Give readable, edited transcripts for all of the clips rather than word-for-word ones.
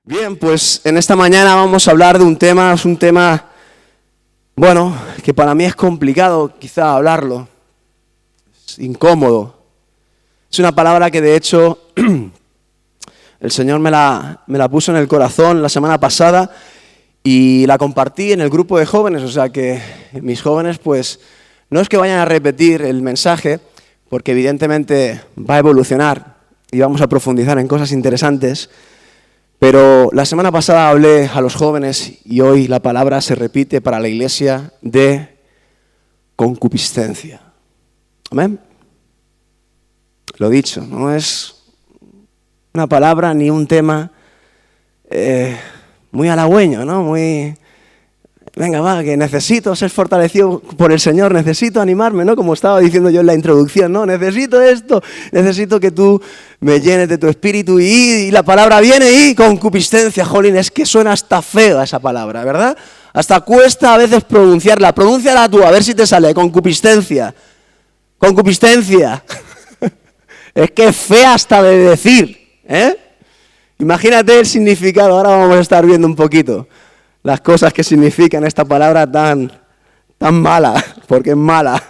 Bien, pues en esta mañana vamos a hablar de un tema, bueno, que para mí es complicado quizá hablarlo, es incómodo. Es una palabra que de hecho el Señor me la puso en el corazón la semana pasada y la compartí en el grupo de jóvenes, o sea que mis jóvenes pues no es que vayan a repetir el mensaje, porque evidentemente va a evolucionar y vamos a profundizar en cosas interesantes. Pero la semana pasada hablé a los jóvenes y hoy la palabra se repite para la iglesia de concupiscencia. ¿Amén? Lo dicho, no es una palabra ni un tema muy halagüeño, ¿no? Venga, va, que necesito ser fortalecido por el Señor, necesito animarme, ¿no? Como estaba diciendo yo en la introducción, ¿no? Necesito esto, necesito que tú me llenes de tu espíritu y la palabra viene y concupiscencia, jolín, es que suena hasta feo esa palabra, ¿verdad? Hasta cuesta a veces pronunciarla, pronúnciala tú, a ver si te sale, concupiscencia, concupiscencia. Es que es fea hasta de decir, ¿eh? Imagínate el significado, ahora vamos a estar viendo un poquito las cosas que significan esta palabra tan mala, porque es mala.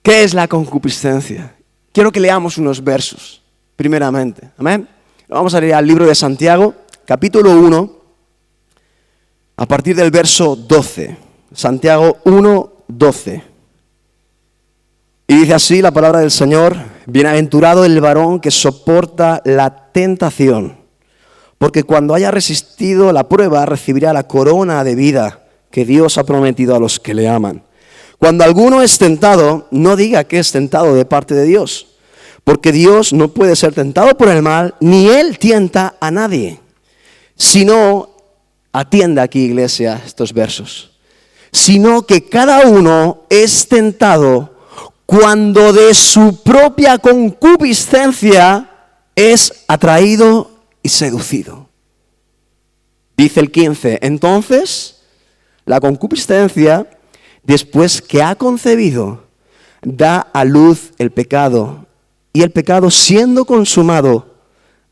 ¿Qué es la concupiscencia? Quiero que leamos unos versos, primeramente. ¿Amén? Vamos a leer al libro de Santiago, capítulo 1, a partir del verso 12. Santiago 1, 12. Y dice así la palabra del Señor: bienaventurado el varón que soporta la tentación, porque cuando haya resistido la prueba, recibirá la corona de vida que Dios ha prometido a los que le aman. Cuando alguno es tentado, no diga que es tentado de parte de Dios, porque Dios no puede ser tentado por el mal, ni Él tienta a nadie. Sino, atienda aquí, iglesia, estos versos, sino que cada uno es tentado cuando de su propia concupiscencia es atraído y seducido. Dice el 15, entonces la concupiscencia, después que ha concebido, da a luz el pecado, y el pecado, siendo consumado,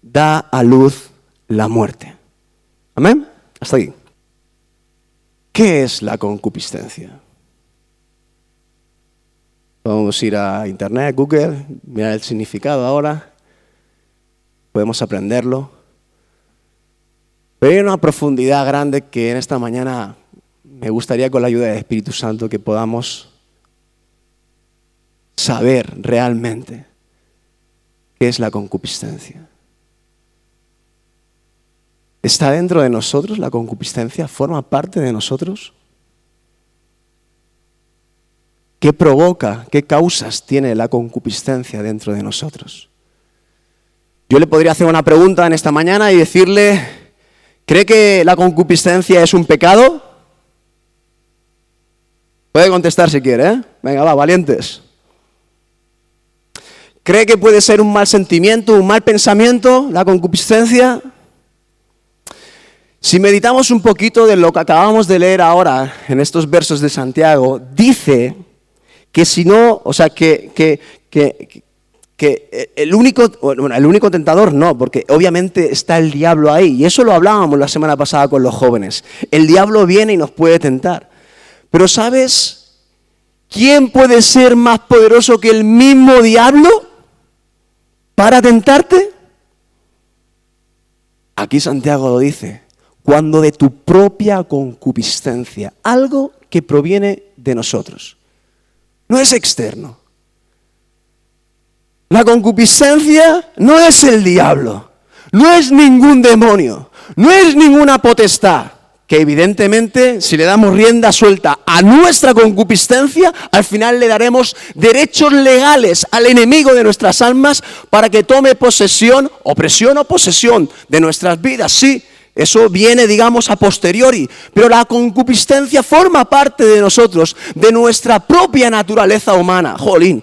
da a luz la muerte. ¿Amén? Hasta ahí. ¿Qué es la concupiscencia? Vamos a ir a internet, Google, mirar el significado ahora. Podemos aprenderlo. Pero hay una profundidad grande que en esta mañana me gustaría, con la ayuda del Espíritu Santo, que podamos saber realmente qué es la concupiscencia. ¿Está dentro de nosotros la concupiscencia? ¿Forma parte de nosotros? ¿Qué provoca, qué causas tiene la concupiscencia dentro de nosotros? Yo le podría hacer una pregunta en esta mañana y decirle: ¿cree que la concupiscencia es un pecado? Puede contestar si quiere, ¿eh? Venga, va, valientes. ¿Cree que puede ser un mal sentimiento, un mal pensamiento, la concupiscencia? Si meditamos un poquito de lo que acabamos de leer ahora en estos versos de Santiago, dice que si no, o sea, que el único tentador no, porque obviamente está el diablo ahí, y eso lo hablábamos la semana pasada con los jóvenes. El diablo viene y nos puede tentar. Pero ¿sabes quién puede ser más poderoso que el mismo diablo para tentarte? Aquí Santiago lo dice: cuando de tu propia concupiscencia, algo que proviene de nosotros, no es externo. La concupiscencia no es el diablo, no es ningún demonio, no es ninguna potestad, que evidentemente si le damos rienda suelta a nuestra concupiscencia, al final le daremos derechos legales al enemigo de nuestras almas para que tome posesión, opresión o posesión de nuestras vidas. Sí, eso viene, digamos, a posteriori, pero la concupiscencia forma parte de nosotros, de nuestra propia naturaleza humana. Jolín.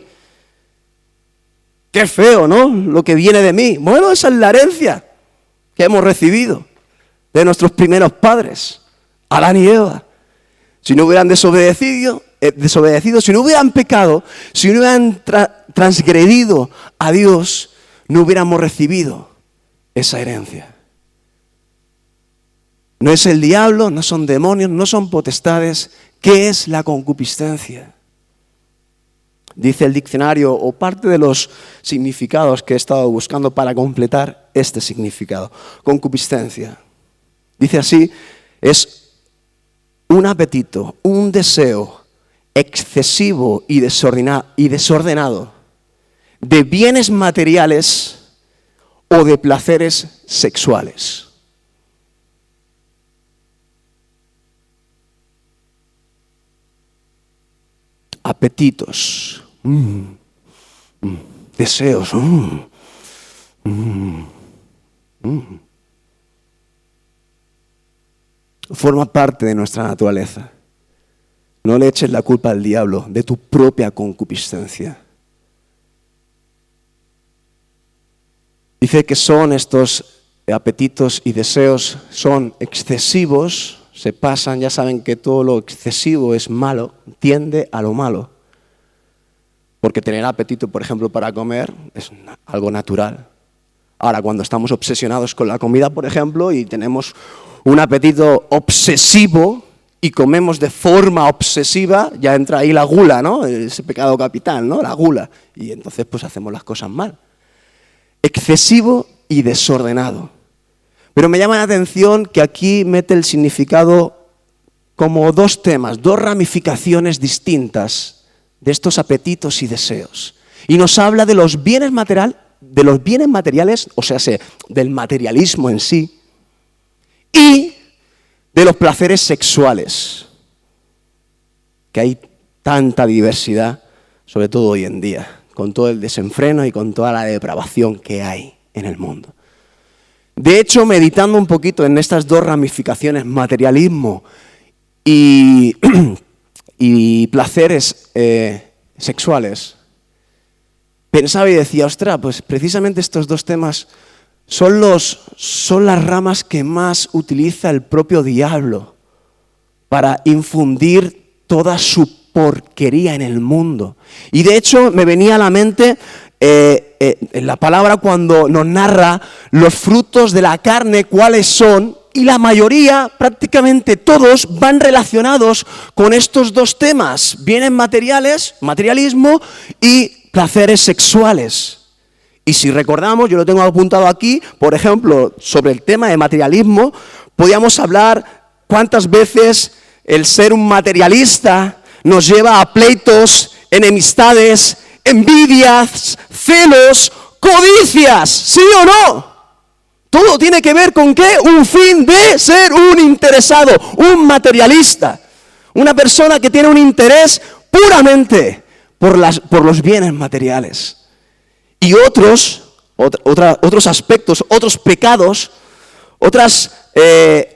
Qué feo, ¿no? Lo que viene de mí. Bueno, esa es la herencia que hemos recibido de nuestros primeros padres, Adán y Eva. Si no hubieran desobedecido, si no hubieran pecado, si no hubieran transgredido a Dios, no hubiéramos recibido esa herencia. No es el diablo, no son demonios, no son potestades. ¿Qué es la concupiscencia? Dice el diccionario, o parte de los significados que he estado buscando para completar este significado. Concupiscencia. Dice así, es un apetito, un deseo excesivo y desordenado de bienes materiales o de placeres sexuales. Apetitos, deseos, forma parte de nuestra naturaleza. No le eches la culpa al diablo de tu propia concupiscencia. Dice que son estos apetitos y deseos, son excesivos, se pasan, ya saben que todo lo excesivo es malo, tiende a lo malo. Porque tener apetito, por ejemplo, para comer es algo natural. Ahora, cuando estamos obsesionados con la comida, por ejemplo, y tenemos un apetito obsesivo y comemos de forma obsesiva, ya entra ahí la gula, ¿no? Ese pecado capital, ¿no? La gula. Y entonces pues hacemos las cosas mal. Excesivo y desordenado. Pero me llama la atención que aquí mete el significado como dos temas, dos ramificaciones distintas de estos apetitos y deseos. Y nos habla de los bienes materiales, o sea, del materialismo en sí, y de los placeres sexuales, que hay tanta diversidad, sobre todo hoy en día, con todo el desenfreno y con toda la depravación que hay en el mundo. De hecho, meditando un poquito en estas dos ramificaciones, materialismo y placeres sexuales, pensaba y decía, ostras, pues precisamente estos dos temas son las ramas que más utiliza el propio diablo para infundir toda su porquería en el mundo. Y de hecho me venía a la mente la palabra cuando nos narra los frutos de la carne, cuáles son, y la mayoría, prácticamente todos, van relacionados con estos dos temas, bienes materiales, materialismo y placeres sexuales. Y si recordamos, yo lo tengo apuntado aquí, por ejemplo, sobre el tema de materialismo, podíamos hablar cuántas veces el ser un materialista nos lleva a pleitos, enemistades, envidias, celos, codicias, ¿sí o no? Todo tiene que ver con ¿qué? Un fin de ser un interesado, un materialista, una persona que tiene un interés puramente por los bienes materiales. Y otros aspectos, otros pecados, otras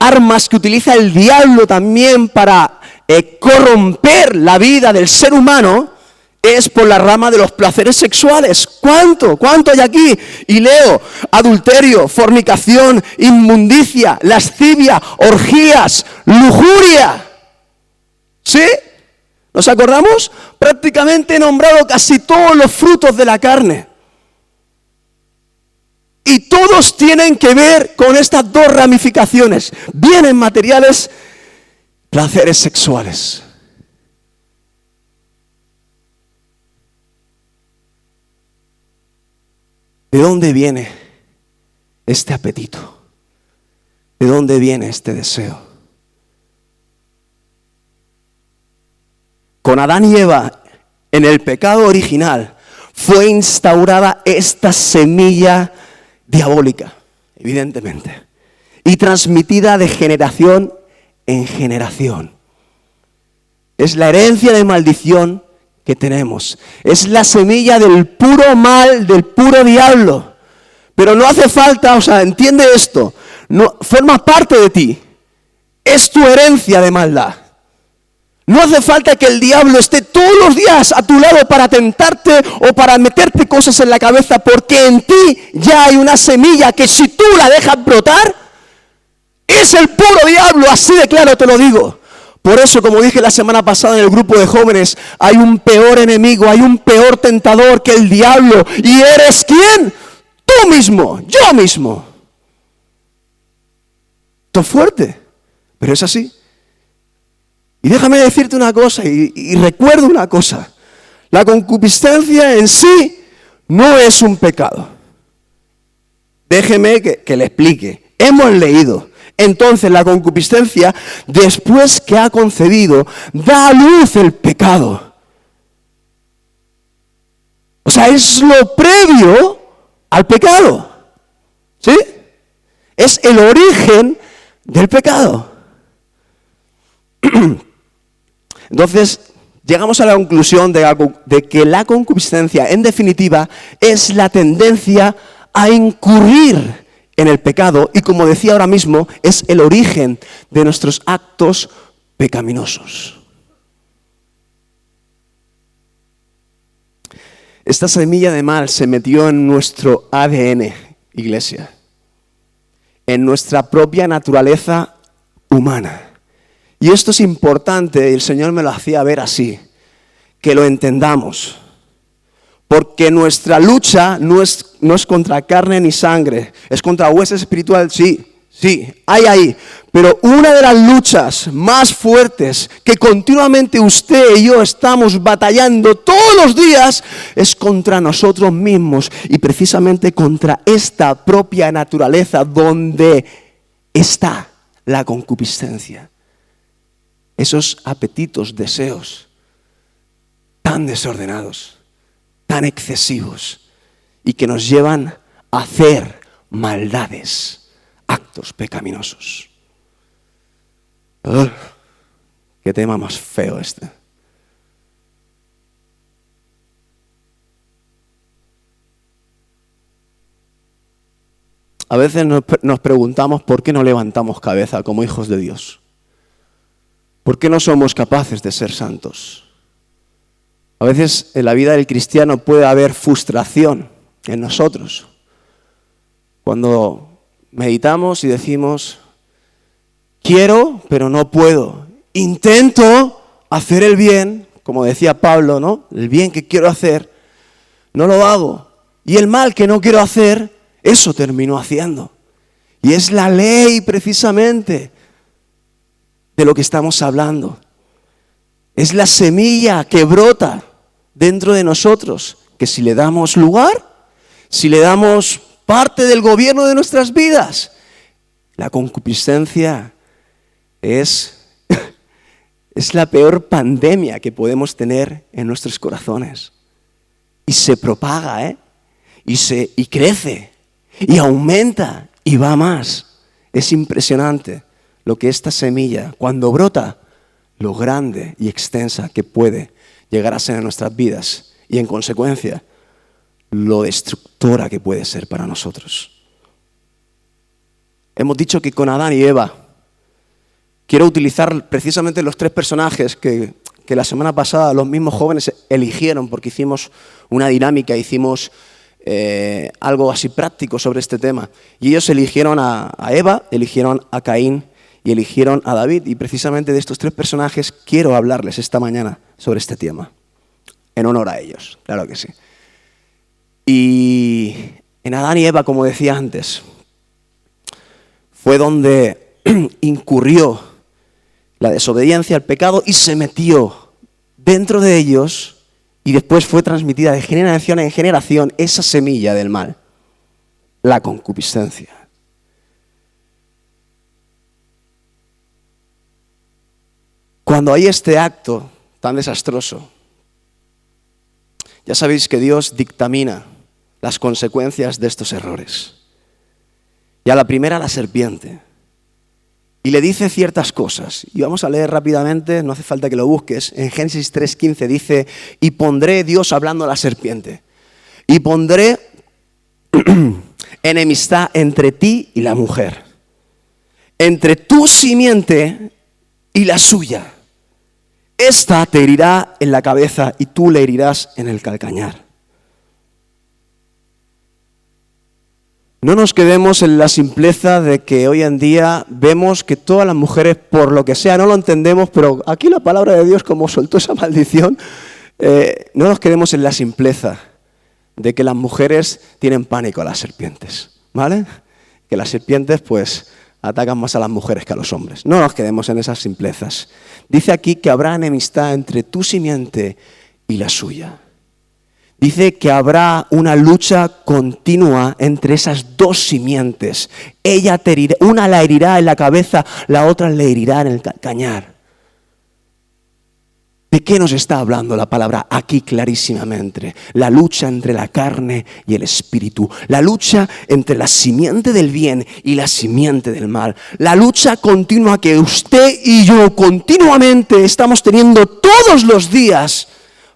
armas que utiliza el diablo también para corromper la vida del ser humano, es por la rama de los placeres sexuales. ¿Cuánto hay aquí? Y leo: adulterio, fornicación, inmundicia, lascivia, orgías, lujuria. ¿Sí? ¿Nos acordamos? Prácticamente he nombrado casi todos los frutos de la carne. Y todos tienen que ver con estas dos ramificaciones: bienes materiales, placeres sexuales. ¿De dónde viene este apetito? ¿De dónde viene este deseo? Con Adán y Eva, en el pecado original, fue instaurada esta semilla diabólica, evidentemente, y transmitida de generación en generación. Es la herencia de maldición que tenemos. Es la semilla del puro mal, del puro diablo. Pero no hace falta, entiende esto, no, forma parte de ti. Es tu herencia de maldad. No hace falta que el diablo esté todos los días a tu lado para tentarte o para meterte cosas en la cabeza, porque en ti ya hay una semilla que si tú la dejas brotar, es el puro diablo, así de claro te lo digo. Por eso, como dije la semana pasada en el grupo de jóvenes, hay un peor enemigo, hay un peor tentador que el diablo. ¿Y eres quién? Tú mismo, yo mismo. Esto es fuerte. pero es así. Y déjame decirte una cosa, y recuerdo una cosa. La concupiscencia en sí no es un pecado. Déjeme que le explique. Hemos leído. Entonces la concupiscencia, después que ha concebido, da a luz el pecado. O sea, es lo previo al pecado. ¿Sí? Es el origen del pecado. Entonces, llegamos a la conclusión de que la concupiscencia, en definitiva, es la tendencia a incurrir en el pecado y, como decía ahora mismo, es el origen de nuestros actos pecaminosos. Esta semilla de mal se metió en nuestro ADN, iglesia, en nuestra propia naturaleza humana. Y esto es importante, y el Señor me lo hacía ver así, que lo entendamos. Porque nuestra lucha no es contra carne ni sangre, es contra huesos espirituales, sí, hay ahí. Pero una de las luchas más fuertes que continuamente usted y yo estamos batallando todos los días es contra nosotros mismos y precisamente contra esta propia naturaleza donde está la concupiscencia. Esos apetitos, deseos tan desordenados, tan excesivos y que nos llevan a hacer maldades, actos pecaminosos. Qué tema más feo este. A veces nos preguntamos por qué no levantamos cabeza como hijos de Dios. ¿Por qué no somos capaces de ser santos? A veces en la vida del cristiano puede haber frustración en nosotros. Cuando meditamos y decimos, quiero, pero no puedo. Intento hacer el bien, como decía Pablo, ¿no? El bien que quiero hacer, no lo hago. Y el mal que no quiero hacer, eso termino haciendo. Y es la ley precisamente de lo que estamos hablando. Es la semilla que brota dentro de nosotros, que si le damos lugar, si le damos parte del gobierno de nuestras vidas, la concupiscencia es la peor pandemia que podemos tener en nuestros corazones. Y se propaga, y crece, y aumenta, y va más. Es impresionante lo que esta semilla, cuando brota, lo grande y extensa que puede llegar a ser en nuestras vidas y en consecuencia lo destructora que puede ser para nosotros. Hemos dicho que con Adán y Eva, quiero utilizar precisamente los tres personajes que la semana pasada los mismos jóvenes eligieron porque hicimos una dinámica, hicimos algo así práctico sobre este tema. Y ellos eligieron a Eva, eligieron a Caín y eligieron a David. Y precisamente de estos tres personajes quiero hablarles esta mañana sobre este tema. En honor a ellos, claro que sí. Y en Adán y Eva, como decía antes, fue donde incurrió la desobediencia, el pecado, y se metió dentro de ellos y después fue transmitida de generación en generación esa semilla del mal, la concupiscencia. Cuando hay este acto tan desastroso, ya sabéis que Dios dictamina las consecuencias de estos errores. Y a la primera, la serpiente. Y le dice ciertas cosas. Y vamos a leer rápidamente, no hace falta que lo busques. En Génesis 3:15 dice, y pondré, Dios hablando a la serpiente, y pondré enemistad entre ti y la mujer, entre tu simiente y la suya. Esta te herirá en la cabeza y tú le herirás en el calcañar. No nos quedemos en la simpleza de que hoy en día vemos que todas las mujeres, por lo que sea, no lo entendemos, pero aquí la palabra de Dios, como soltó esa maldición, no nos quedemos en la simpleza de que las mujeres tienen pánico a las serpientes, ¿vale? Que las serpientes, pues, atacan más a las mujeres que a los hombres. No nos quedemos en esas simplezas. Dice aquí que habrá enemistad entre tu simiente y la suya. Dice que habrá una lucha continua entre esas dos simientes. Ella te herirá, una la herirá en la cabeza, la otra le herirá en el calcañar. ¿De qué nos está hablando la palabra aquí clarísimamente? La lucha entre la carne y el espíritu. La lucha entre la simiente del bien y la simiente del mal. La lucha continua que usted y yo continuamente estamos teniendo todos los días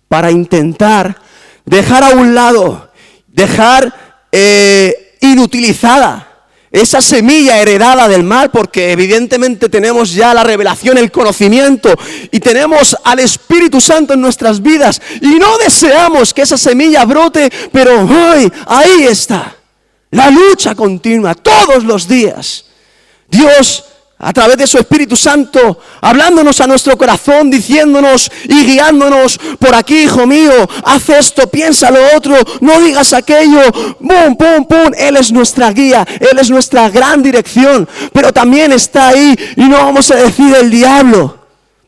para intentar dejar a un lado, dejar inutilizada esa semilla heredada del mal, porque evidentemente tenemos ya la revelación, el conocimiento y tenemos al Espíritu Santo en nuestras vidas y no deseamos que esa semilla brote, pero hoy ahí está, la lucha continua todos los días. Dios, a través de su Espíritu Santo, hablándonos a nuestro corazón, diciéndonos y guiándonos por aquí, hijo mío, haz esto, piensa lo otro, no digas aquello, pum, pum, pum. Él es nuestra guía, Él es nuestra gran dirección, pero también está ahí y no vamos a decir el diablo,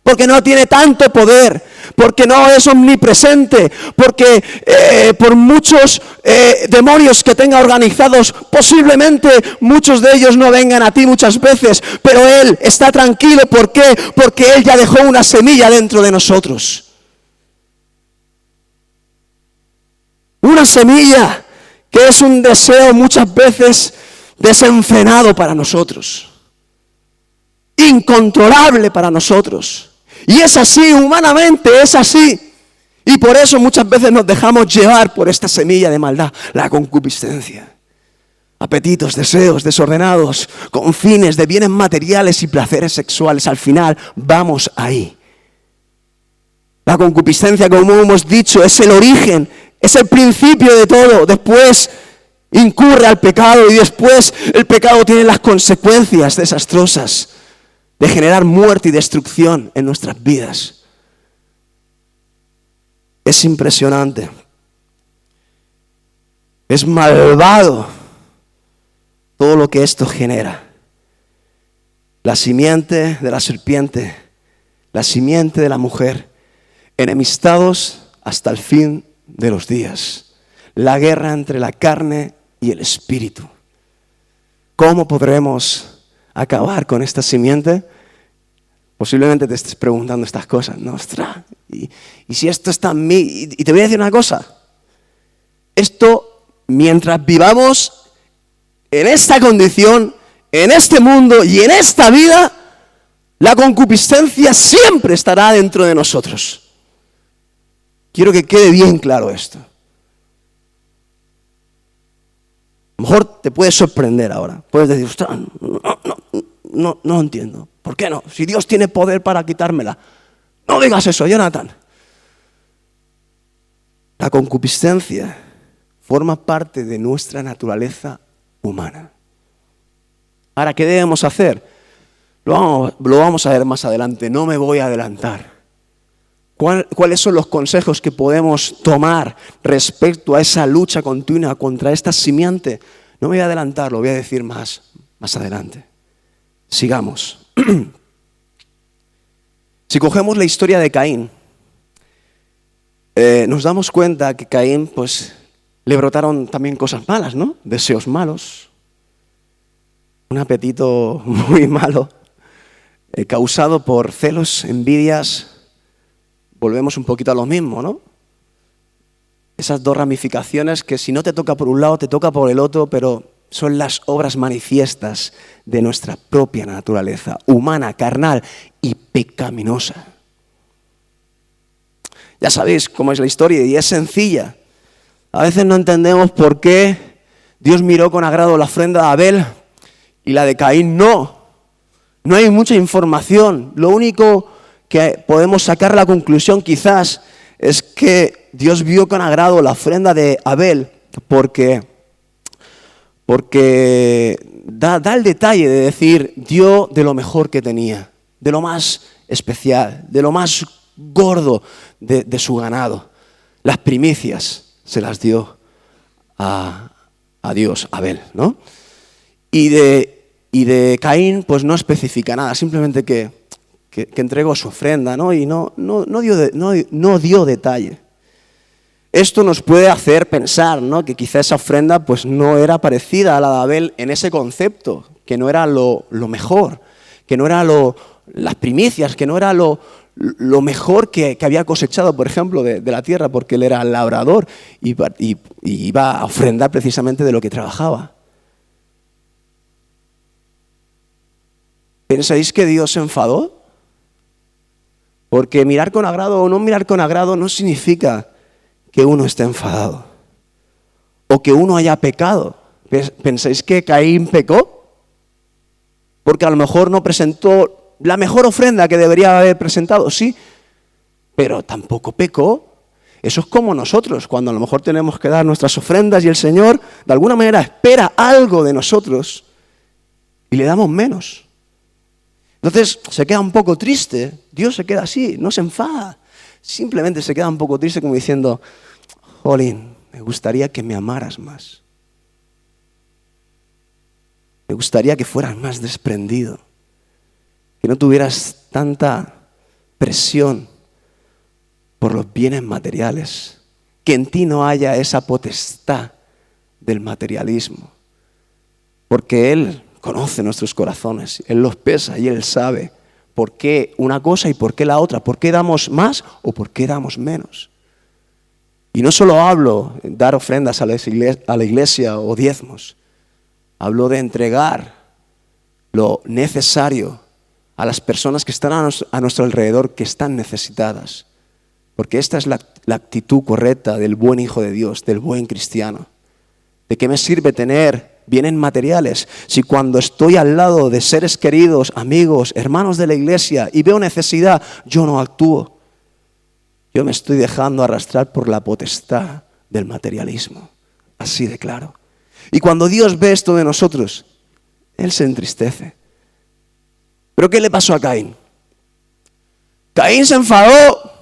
porque no tiene tanto poder, porque no es omnipresente, porque por muchos demonios que tenga organizados, posiblemente muchos de ellos no vengan a ti muchas veces, pero Él está tranquilo. ¿Por qué? Porque Él ya dejó una semilla dentro de nosotros. Una semilla que es un deseo muchas veces desenfrenado para nosotros, incontrolable para nosotros. Y es así, humanamente es así. Y por eso muchas veces nos dejamos llevar por esta semilla de maldad, la concupiscencia. Apetitos, deseos desordenados, con fines de bienes materiales y placeres sexuales. Al final vamos ahí. La concupiscencia, como hemos dicho, es el origen, es el principio de todo. Después incurre al pecado y después el pecado tiene las consecuencias desastrosas de generar muerte y destrucción en nuestras vidas. Es impresionante. Es malvado todo lo que esto genera. La simiente de la serpiente, la simiente de la mujer, enemistados hasta el fin de los días. La guerra entre la carne y el espíritu. ¿Cómo podremos acabar con esta simiente? Posiblemente te estés preguntando estas cosas, ¿no? Ostras, y si esto está en mí, y te voy a decir una cosa, esto, mientras vivamos en esta condición, en este mundo y en esta vida, la concupiscencia siempre estará dentro de nosotros. Quiero que quede bien claro esto. A lo mejor te puede sorprender ahora. Puedes decir, ostras, no entiendo. ¿Por qué no? Si Dios tiene poder para quitármela. No digas eso, Jonathan. La concupiscencia forma parte de nuestra naturaleza humana. Ahora, ¿qué debemos hacer? Lo vamos a ver más adelante. No me voy a adelantar. ¿Cuáles son los consejos que podemos tomar respecto a esa lucha continua contra esta simiente? No me voy a adelantar, lo voy a decir más adelante. Sigamos. Si cogemos la historia de Caín, nos damos cuenta que Caín, pues, le brotaron también cosas malas, ¿no? Deseos malos, un apetito muy malo, causado por celos, envidias. Volvemos un poquito a lo mismo, ¿no? Esas dos ramificaciones que si no te toca por un lado, te toca por el otro, pero son las obras manifiestas de nuestra propia naturaleza, humana, carnal y pecaminosa. Ya sabéis cómo es la historia y es sencilla. A veces no entendemos por qué Dios miró con agrado la ofrenda de Abel y la de Caín no. No hay mucha información. Lo único que podemos sacar la conclusión quizás es que Dios vio con agrado la ofrenda de Abel porque da el detalle de decir, dio de lo mejor que tenía, de lo más especial, de lo más gordo de su ganado. Las primicias se las dio a Dios, Abel, ¿no? Y Y de Caín, pues no especifica nada, simplemente que entregó su ofrenda, ¿no? Y no dio detalle. Esto nos puede hacer pensar, ¿no?, que quizá esa ofrenda pues no era parecida a la de Abel en ese concepto, que no era lo mejor, que no era las primicias, que no era lo mejor que había cosechado, por ejemplo, de la tierra, porque él era labrador y iba a ofrendar precisamente de lo que trabajaba. ¿Pensáis que Dios se enfadó? Porque mirar con agrado o no mirar con agrado no significa que uno esté enfadado o que uno haya pecado. ¿Pensáis que Caín pecó? Porque a lo mejor no presentó la mejor ofrenda que debería haber presentado, sí, pero tampoco pecó. Eso es como nosotros, cuando a lo mejor tenemos que dar nuestras ofrendas y el Señor de alguna manera espera algo de nosotros y le damos menos. Entonces se queda un poco triste, Dios se queda así, no se enfada, simplemente se queda un poco triste como diciendo, jolín, me gustaría que me amaras más. Me gustaría que fueras más desprendido, que no tuvieras tanta presión por los bienes materiales, que en ti no haya esa potestad del materialismo, porque Él conoce nuestros corazones, Él los pesa y Él sabe por qué una cosa y por qué la otra, por qué damos más o por qué damos menos. Y no solo hablo de dar ofrendas a la iglesia o diezmos, hablo de entregar lo necesario a las personas que están a nuestro alrededor, que están necesitadas. Porque esta es la actitud correcta del buen hijo de Dios, del buen cristiano. ¿De qué me sirve tener bienes materiales si cuando estoy al lado de seres queridos, amigos, hermanos de la iglesia y veo necesidad, yo no actúo? Yo me estoy dejando arrastrar por la potestad del materialismo. Así de claro. Y cuando Dios ve esto de nosotros, Él se entristece. ¿Pero qué le pasó a Caín? Caín se enfadó.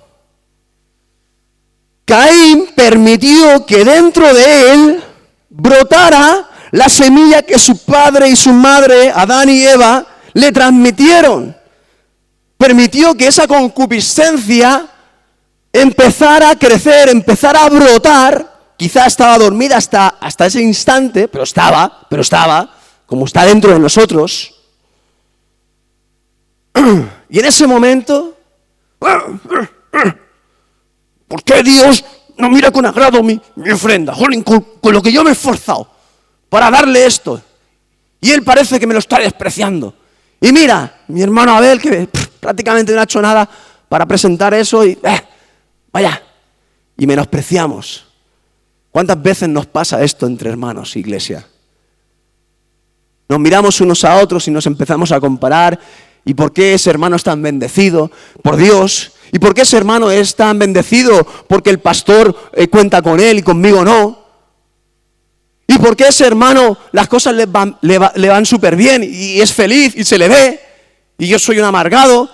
Caín permitió que dentro de él brotara la semilla que su padre y su madre, Adán y Eva, le transmitieron. Permitió que esa concupiscencia empezara a crecer, empezara a brotar. Quizá estaba dormida hasta ese instante, pero estaba, como está dentro de nosotros. Y en ese momento, ¿por qué Dios no mira con agrado mi ofrenda? Jolín, con lo que yo me he esforzado para darle esto. Y Él parece que me lo está despreciando. Y mira, mi hermano Abel, que prácticamente no ha hecho nada para presentar eso y vaya, y menospreciamos. ¿Cuántas veces nos pasa esto entre hermanos, iglesia? Nos miramos unos a otros y nos empezamos a comparar. ¿Y por qué ese hermano es tan bendecido por Dios? ¿Y por qué ese hermano es tan bendecido porque el pastor cuenta con él y conmigo no? ¿Y por qué ese hermano las cosas le van súper bien y es feliz y se le ve? Y yo soy un amargado.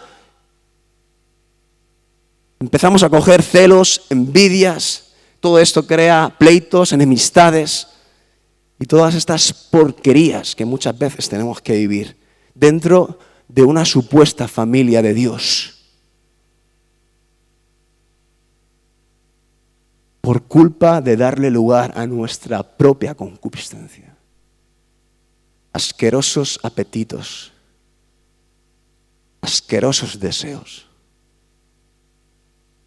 Empezamos a coger celos, envidias. Todo esto crea pleitos, enemistades y todas estas porquerías que muchas veces tenemos que vivir dentro de una supuesta familia de Dios. Por culpa de darle lugar a nuestra propia concupiscencia. Asquerosos apetitos. Asquerosos deseos.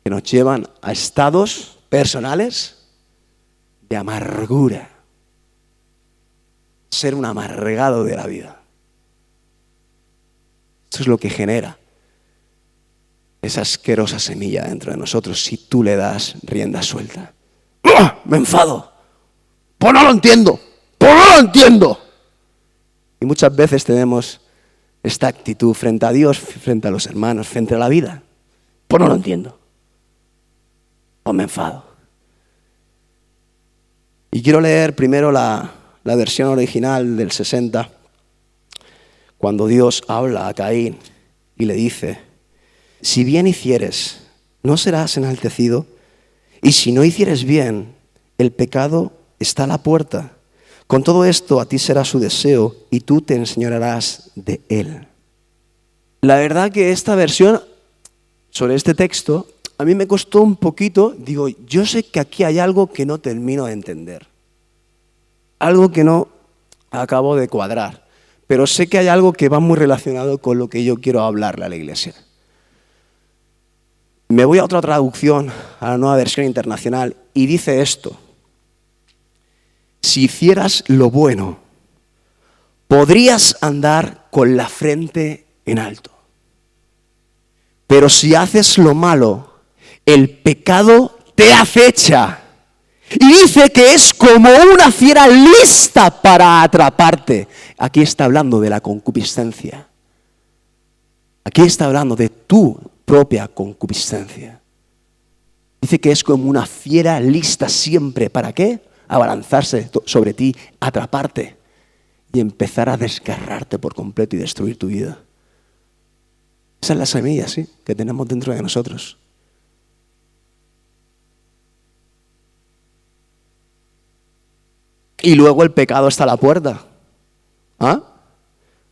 Que nos llevan a estados personales de amargura. Ser un amargado de la vida. Eso es lo que genera esa asquerosa semilla dentro de nosotros si tú le das rienda suelta. ¡Oh! Me enfado. Pues no lo entiendo. Pues no lo entiendo. Y muchas veces tenemos esta actitud frente a Dios, frente a los hermanos, frente a la vida. Pues no lo entiendo. Pues me enfado. Y quiero leer primero la versión original del 60, cuando Dios habla a Caín y le dice: si bien hicieres, no serás enaltecido, y si no hicieres bien, el pecado está a la puerta, Con todo esto a ti será su deseo y tú te enseñorearás de él. La verdad que esta versión sobre este texto a mí me costó un poquito. Digo, yo sé que aquí hay algo que no termino de entender. Algo que no acabo de cuadrar. Pero sé que hay algo que va muy relacionado con lo que yo quiero hablarle a la iglesia. Me voy a otra traducción, a la Nueva Versión Internacional, y dice esto. Si hicieras lo bueno, podrías andar con la frente en alto. Pero si haces lo malo, el pecado te acecha. Y dice que es como una fiera lista para atraparte. Aquí está hablando de la concupiscencia. Aquí está hablando de tu propia concupiscencia. Dice que es como una fiera lista siempre. ¿Para qué? Abalanzarse sobre ti, atraparte y empezar a desgarrarte por completo y destruir tu vida. Esa es la semilla, ¿sí?, que tenemos dentro de nosotros. Y luego el pecado está a la puerta. ¿Ah?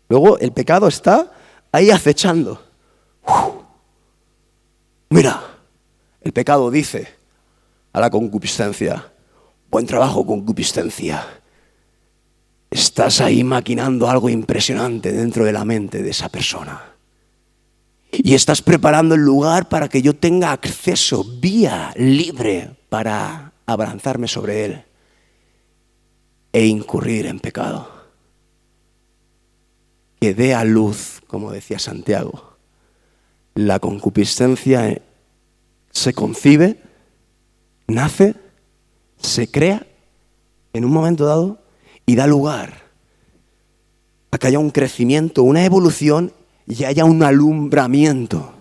Luego el pecado está ahí acechando. Mira, el pecado dice a la concupiscencia: buen trabajo, concupiscencia. Estás ahí maquinando algo impresionante dentro de la mente de esa persona. Y estás preparando el lugar para que yo tenga acceso, vía libre, para abalanzarme sobre él e incurrir en pecado. Que dé a luz, como decía Santiago. La concupiscencia se concibe, nace, se crea en un momento dado y da lugar a que haya un crecimiento, una evolución y haya un alumbramiento.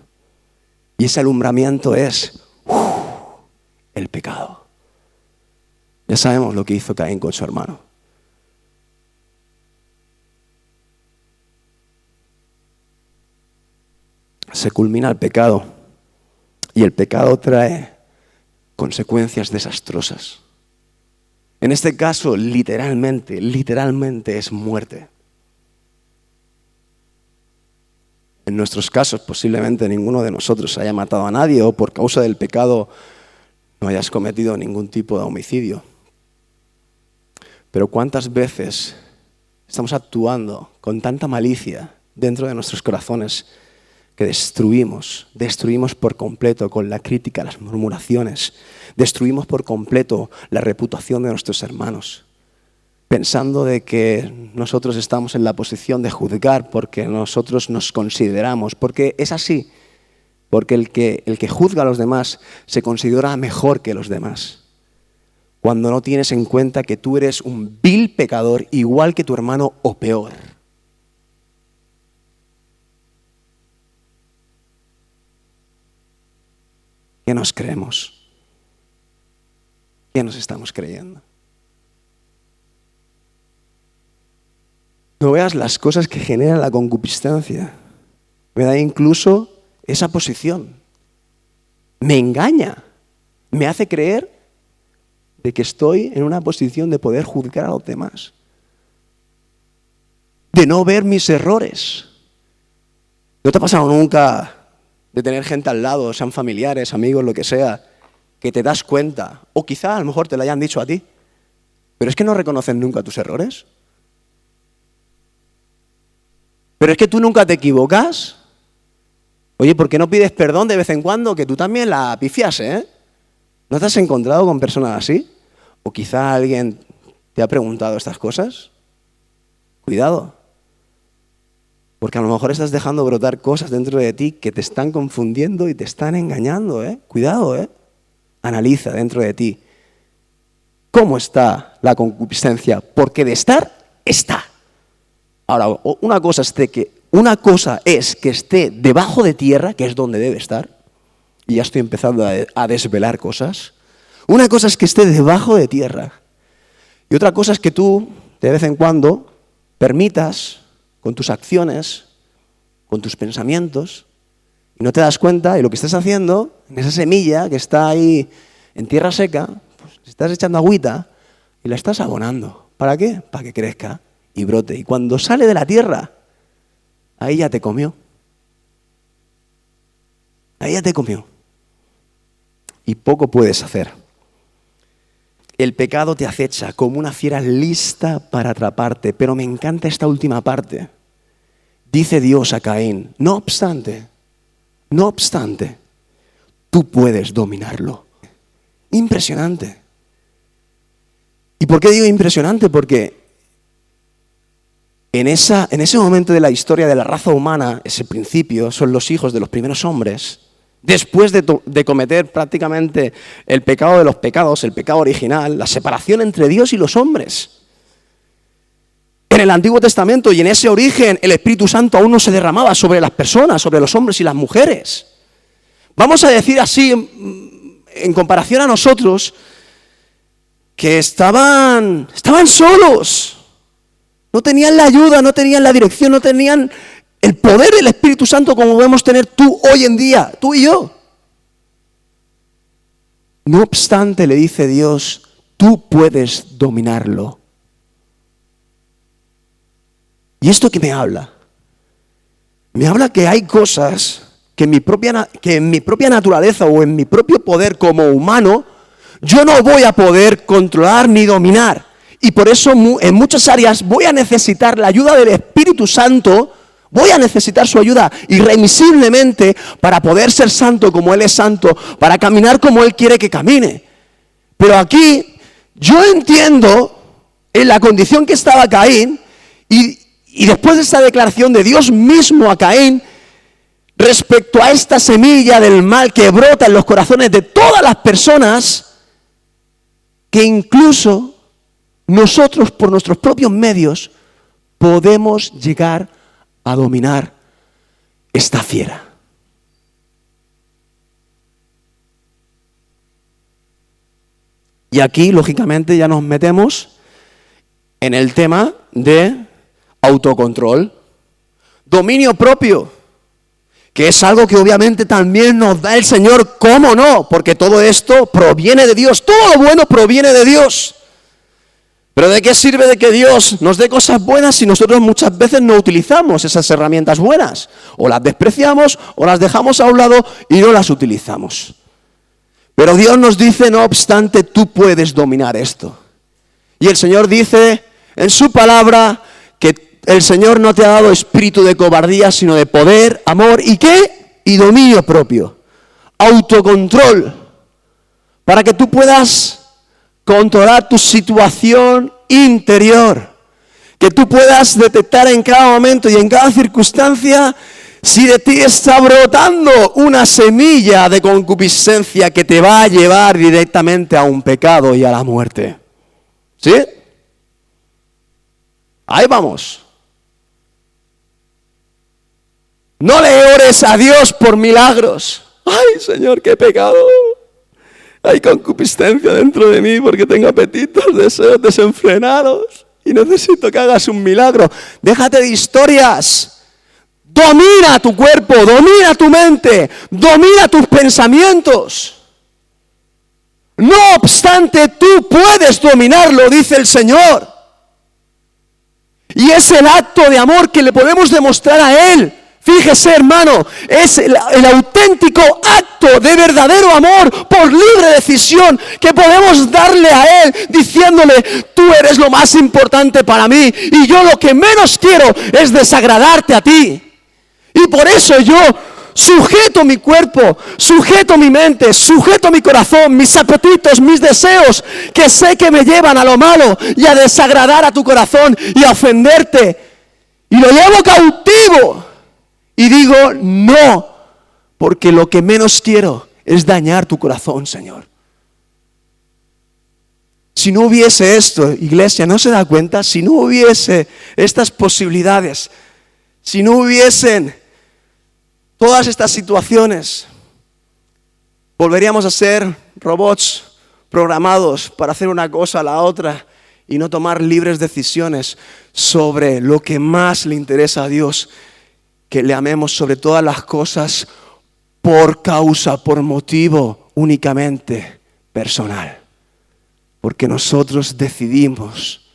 Y ese alumbramiento es el pecado. Ya sabemos lo que hizo Caín con su hermano. Se culmina el pecado y el pecado trae consecuencias desastrosas. En este caso, literalmente es muerte. En nuestros casos, posiblemente ninguno de nosotros haya matado a nadie o por causa del pecado no hayas cometido ningún tipo de homicidio. Pero ¿cuántas veces estamos actuando con tanta malicia dentro de nuestros corazones que destruimos por completo con la crítica, las murmuraciones, destruimos por completo la reputación de nuestros hermanos, pensando de que nosotros estamos en la posición de juzgar porque nosotros nos consideramos, porque es así, porque el que juzga a los demás se considera mejor que los demás, cuando no tienes en cuenta que tú eres un vil pecador igual que tu hermano o peor. ¿Qué nos creemos? ¿Qué nos estamos creyendo? No veas las cosas que generan la concupiscencia. Me da incluso esa posición. Me engaña. Me hace creer de que estoy en una posición de poder juzgar a los demás. De no ver mis errores. ¿No te ha pasado nunca de tener gente al lado, sean familiares, amigos, lo que sea, que te das cuenta, o quizá a lo mejor te lo hayan dicho a ti, pero es que no reconocen nunca tus errores? Pero es que tú nunca te equivocas. Oye, ¿por qué no pides perdón de vez en cuando? Que tú también la pifias, ¿eh? ¿No te has encontrado con personas así? ¿O quizá alguien te ha preguntado estas cosas? Cuidado. Porque a lo mejor estás dejando brotar cosas dentro de ti que te están confundiendo y te están engañando, ¿eh? Cuidado, ¿eh? Analiza dentro de ti. ¿Cómo está la concupiscencia? Porque de estar, está. Ahora, una cosa es que esté debajo de tierra, que es donde debe estar, y ya estoy empezando a desvelar cosas. Una cosa es que esté debajo de tierra, y otra cosa es que tú, de vez en cuando, permitas, con tus acciones, con tus pensamientos, y no te das cuenta, y lo que estás haciendo, en esa semilla que está ahí en tierra seca, pues estás echando agüita y la estás abonando, ¿Para qué? Para que crezca y brote. Y cuando sale de la tierra, ahí ya te comió. Ahí ya te comió. Y poco puedes hacer. El pecado te acecha como una fiera lista para atraparte. Pero me encanta esta última parte. Dice Dios a Caín, no obstante, tú puedes dominarlo. Impresionante. ¿Y por qué digo impresionante? Porque en ese momento de la historia de la raza humana, ese principio, son los hijos de los primeros hombres. Después de cometer prácticamente el pecado de los pecados, el pecado original, la separación entre Dios y los hombres. En el Antiguo Testamento y en ese origen, el Espíritu Santo aún no se derramaba sobre las personas, sobre los hombres y las mujeres. Vamos a decir así, en comparación a nosotros, que estaban solos. No tenían la ayuda, no tenían la dirección, no tenían el poder del Espíritu Santo como podemos tener tú hoy en día, tú y yo. No obstante, le dice Dios, tú puedes dominarlo. ¿Y esto qué me habla? Me habla que hay cosas que en mi propia naturaleza o en mi propio poder como humano, yo no voy a poder controlar ni dominar. Y por eso en muchas áreas voy a necesitar la ayuda del Espíritu Santo. Voy a necesitar su ayuda irremisiblemente para poder ser santo como Él es santo, para caminar como Él quiere que camine. Pero aquí yo entiendo en la condición que estaba Caín y después de esta declaración de Dios mismo a Caín respecto a esta semilla del mal que brota en los corazones de todas las personas, que incluso nosotros por nuestros propios medios podemos llegar a dominar esta fiera. Y aquí, lógicamente, ya nos metemos en el tema de autocontrol, dominio propio, que es algo que obviamente también nos da el Señor, ¿cómo no? Porque todo esto proviene de Dios, todo lo bueno proviene de Dios. Pero ¿de qué sirve de que Dios nos dé cosas buenas si nosotros muchas veces no utilizamos esas herramientas buenas? O las despreciamos o las dejamos a un lado y no las utilizamos. Pero Dios nos dice, no obstante, tú puedes dominar esto. Y el Señor dice en su palabra que el Señor no te ha dado espíritu de cobardía, sino de poder, amor y ¿qué? Y dominio propio. Autocontrol. Para que tú puedas controlar tu situación interior. Que tú puedas detectar en cada momento y en cada circunstancia si de ti está brotando una semilla de concupiscencia que te va a llevar directamente a un pecado y a la muerte. ¿Sí? Ahí vamos. No le ores a Dios por milagros. Ay, Señor, qué pecado. Hay concupiscencia dentro de mí porque tengo apetitos, deseos desenfrenados y necesito que hagas un milagro. Déjate de historias. Domina tu cuerpo, domina tu mente, domina tus pensamientos. No obstante, tú puedes dominarlo, dice el Señor. Y es el acto de amor que le podemos demostrar a Él. Fíjese, hermano, es el auténtico acto de verdadero amor por libre decisión que podemos darle a Él diciéndole, tú eres lo más importante para mí y yo lo que menos quiero es desagradarte a ti. Y por eso yo sujeto mi cuerpo, sujeto mi mente, sujeto mi corazón, mis apetitos, mis deseos, que sé que me llevan a lo malo y a desagradar a tu corazón y a ofenderte. Y lo llevo cautivo. Y digo, no, porque lo que menos quiero es dañar tu corazón, Señor. Si no hubiese esto, iglesia, ¿no se da cuenta? Si no hubiese estas posibilidades, si no hubiesen todas estas situaciones, volveríamos a ser robots programados para hacer una cosa a la otra y no tomar libres decisiones sobre lo que más le interesa a Dios, que le amemos sobre todas las cosas por causa, por motivo únicamente personal. Porque nosotros decidimos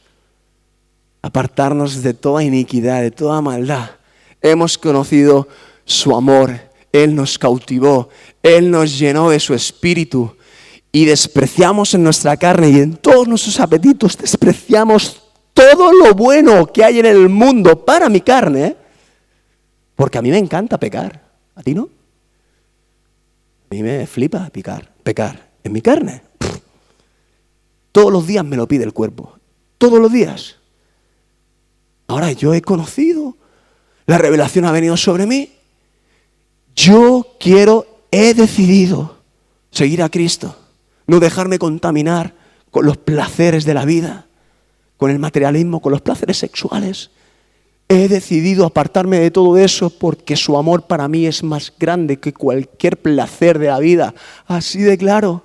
apartarnos de toda iniquidad, de toda maldad. Hemos conocido su amor, Él nos cautivó, Él nos llenó de su espíritu y despreciamos en nuestra carne y en todos nuestros apetitos, despreciamos todo lo bueno que hay en el mundo para mi carne, porque a mí me encanta pecar. ¿A ti no? A mí me flipa pecar en mi carne. Todos los días me lo pide el cuerpo. Todos los días. Ahora yo he conocido, la revelación ha venido sobre mí. He decidido seguir a Cristo. No dejarme contaminar con los placeres de la vida, con el materialismo, con los placeres sexuales. He decidido apartarme de todo eso porque su amor para mí es más grande que cualquier placer de la vida. Así de claro.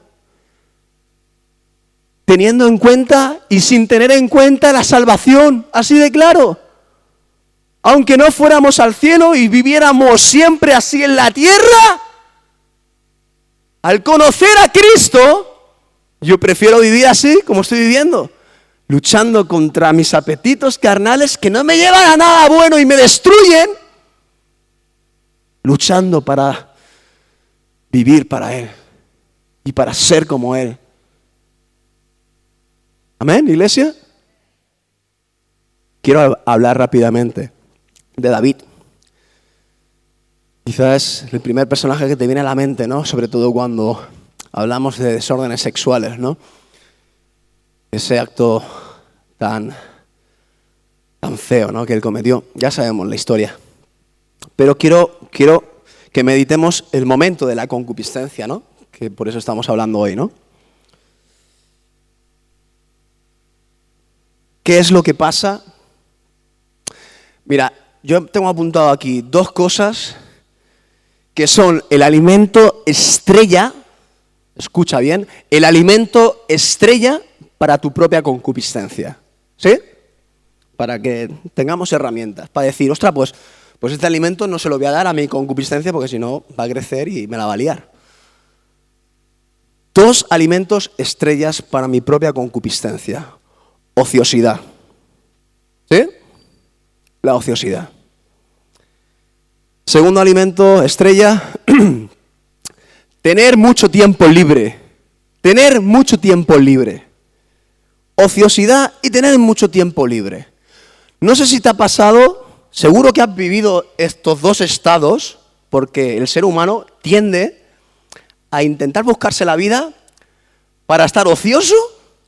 Teniendo en cuenta y sin tener en cuenta la salvación. Así de claro. Aunque no fuéramos al cielo y viviéramos siempre así en la tierra, al conocer a Cristo, yo prefiero vivir así como estoy viviendo. Luchando contra mis apetitos carnales que no me llevan a nada bueno y me destruyen, luchando para vivir para Él y para ser como Él. ¿Amén, iglesia? Quiero hablar rápidamente de David. Quizás es el primer personaje que te viene a la mente, ¿no? Sobre todo cuando hablamos de desórdenes sexuales, ¿no? Ese acto tan feo, ¿no?, que él cometió. Ya sabemos la historia. Pero quiero que meditemos el momento de la concupiscencia, ¿no? Que por eso estamos hablando hoy, ¿no? ¿Qué es lo que pasa? Mira, yo tengo apuntado aquí dos cosas que son el alimento estrella, escucha bien, el alimento estrella para tu propia concupiscencia. ¿Sí? Para que tengamos herramientas, para decir, ostras, pues este alimento no se lo voy a dar a mi concupiscencia porque si no va a crecer y me la va a liar. Dos alimentos estrellas para mi propia concupiscencia. Ociosidad. ¿Sí? La ociosidad. Segundo alimento estrella, tener mucho tiempo libre. Tener mucho tiempo libre. Ociosidad y tener mucho tiempo libre. No sé si te ha pasado, seguro que has vivido estos dos estados, porque el ser humano tiende a intentar buscarse la vida para estar ocioso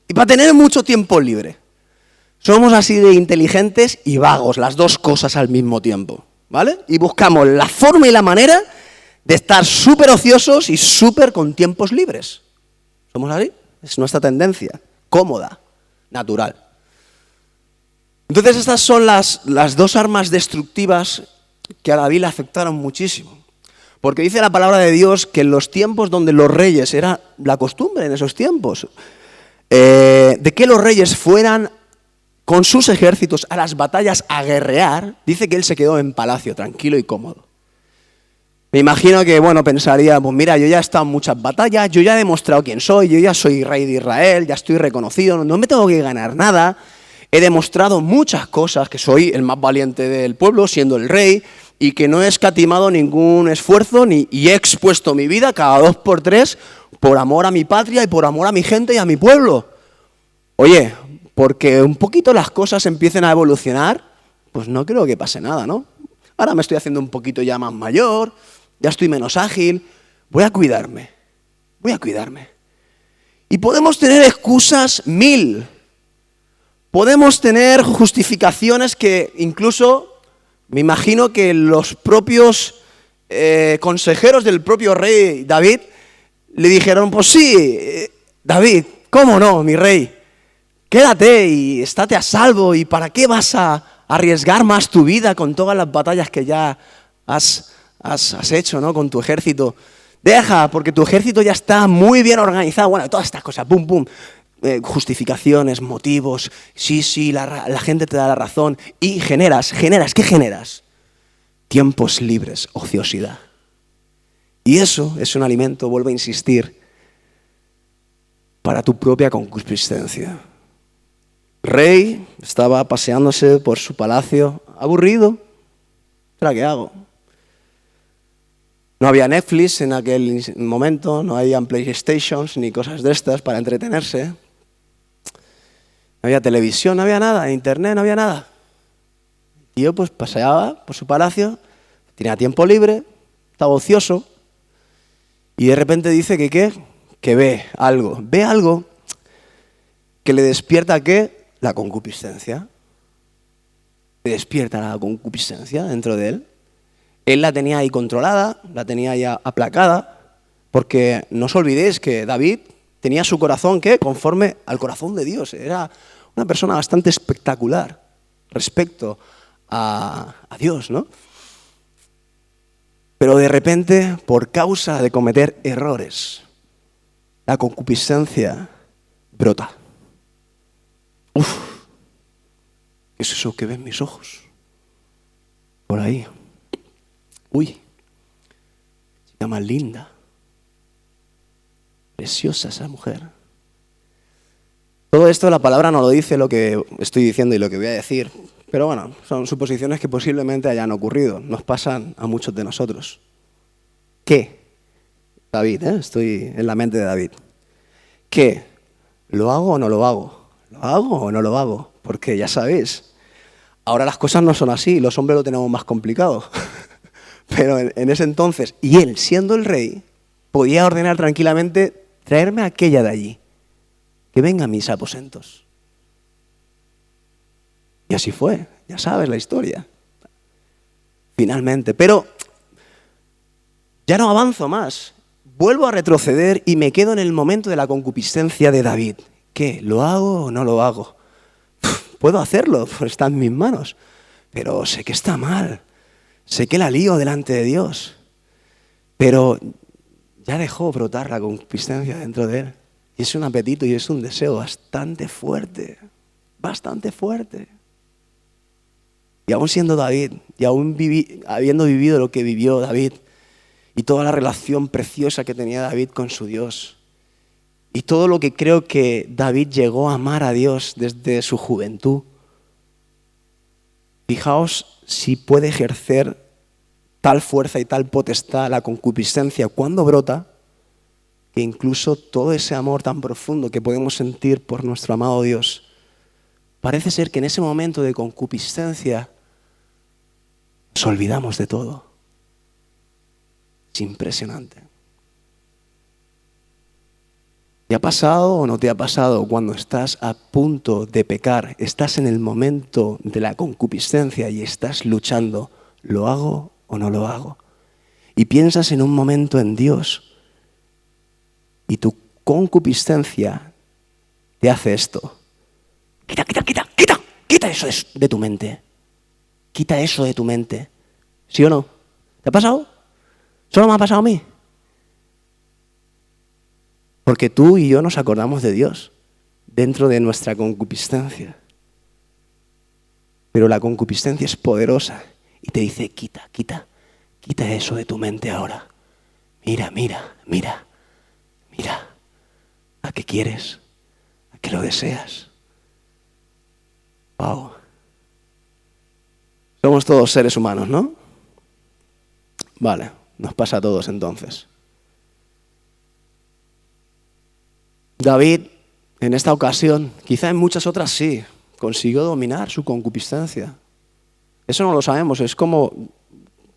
y para tener mucho tiempo libre. Somos así de inteligentes y vagos, las dos cosas al mismo tiempo, ¿vale? Y buscamos la forma y la manera de estar súper ociosos y súper con tiempos libres. ¿Somos así? Es nuestra tendencia, cómoda. Natural. Entonces estas son las dos armas destructivas que a David le afectaron muchísimo. Porque dice la palabra de Dios que en los tiempos donde los reyes, era la costumbre en esos tiempos, de que los reyes fueran con sus ejércitos a las batallas a guerrear, dice que él se quedó en palacio, tranquilo y cómodo. Me imagino que, pensaría, pues mira, yo ya he estado en muchas batallas, yo ya he demostrado quién soy, yo ya soy rey de Israel, ya estoy reconocido, no me tengo que ganar nada. He demostrado muchas cosas, que soy el más valiente del pueblo, siendo el rey, y que no he escatimado ningún esfuerzo y he expuesto mi vida cada 2 por 3 por amor a mi patria y por amor a mi gente y a mi pueblo. Oye, porque un poquito las cosas empiecen a evolucionar, pues no creo que pase nada, ¿no? Ahora me estoy haciendo un poquito ya más mayor, ya estoy menos ágil, voy a cuidarme. Y podemos tener excusas 1000. Podemos tener justificaciones que incluso, me imagino que los propios consejeros del propio rey David le dijeron, pues sí, David, ¿cómo no, mi rey? Quédate y estate a salvo, ¿y para qué vas a arriesgar más tu vida con todas las batallas que ya has hecho, ¿no?, con tu ejército? Deja, porque tu ejército ya está muy bien organizado. Bueno, todas estas cosas, pum, pum. Justificaciones, motivos, sí, la gente te da la razón. Y generas, ¿qué generas? Tiempos libres, ociosidad. Y eso es un alimento, vuelvo a insistir, para tu propia concupiscencia. Rey estaba paseándose por su palacio, aburrido. ¿Ahora qué hago? No había Netflix en aquel momento, no había PlayStations ni cosas de estas para entretenerse. No había televisión, no había nada, internet, no había nada. Y yo pues paseaba por su palacio, tenía tiempo libre, estaba ocioso, y de repente dice que ve algo que le despierta ¿qué? La concupiscencia. Le despierta la concupiscencia dentro de él. Él la tenía ahí controlada, la tenía ya aplacada, porque no os olvidéis que David tenía su corazón ¿qué? Conforme al corazón de Dios. Era una persona bastante espectacular respecto a Dios, ¿no? Pero de repente, por causa de cometer errores, la concupiscencia brota. Uf, ¿qué es eso que ven mis ojos? Por ahí. Uy, chica más linda. Preciosa esa mujer. Todo esto la palabra no lo dice lo que estoy diciendo y lo que voy a decir. Pero bueno, son suposiciones que posiblemente hayan ocurrido. Nos pasan a muchos de nosotros. ¿Qué? David, estoy en la mente de David. ¿Qué? ¿Lo hago o no lo hago? ¿Lo hago o no lo hago? Porque ya sabéis, ahora las cosas no son así, los hombres lo tenemos más complicado. Pero en ese entonces, y él siendo el rey, podía ordenar tranquilamente traerme a aquella de allí, que venga a mis aposentos. Y así fue, ya sabes la historia. Finalmente, pero ya no avanzo más. Vuelvo a retroceder y me quedo en el momento de la concupiscencia de David. ¿Qué? ¿Lo hago o no lo hago? Puedo hacerlo, pues está en mis manos. Pero sé que está mal. Sé que la lío delante de Dios. Pero ya dejó brotar la concupiscencia dentro de él. Y es un apetito y es un deseo bastante fuerte. Bastante fuerte. Y aún siendo David, y aún habiendo vivido lo que vivió David, y toda la relación preciosa que tenía David con su Dios, y todo lo que creo que David llegó a amar a Dios desde su juventud, fijaos si puede ejercer tal fuerza y tal potestad la concupiscencia cuando brota, que incluso todo ese amor tan profundo que podemos sentir por nuestro amado Dios, parece ser que en ese momento de concupiscencia nos olvidamos de todo. Es impresionante. ¿Te ha pasado o no te ha pasado cuando estás a punto de pecar, estás en el momento de la concupiscencia y estás luchando, ¿lo hago o no lo hago? Y piensas en un momento en Dios y tu concupiscencia te hace esto. Quita eso de tu mente. Quita eso de tu mente. ¿Sí o no? ¿Te ha pasado? ¿Solo me ha pasado a mí? Porque tú y yo nos acordamos de Dios dentro de nuestra concupiscencia. Pero la concupiscencia es poderosa y te dice, quita eso de tu mente ahora. Mira. ¿A qué quieres? ¿A qué lo deseas? Wow. Somos todos seres humanos, ¿no? Vale, nos pasa a todos entonces. David, en esta ocasión, quizá en muchas otras sí, consiguió dominar su concupiscencia. Eso no lo sabemos, es como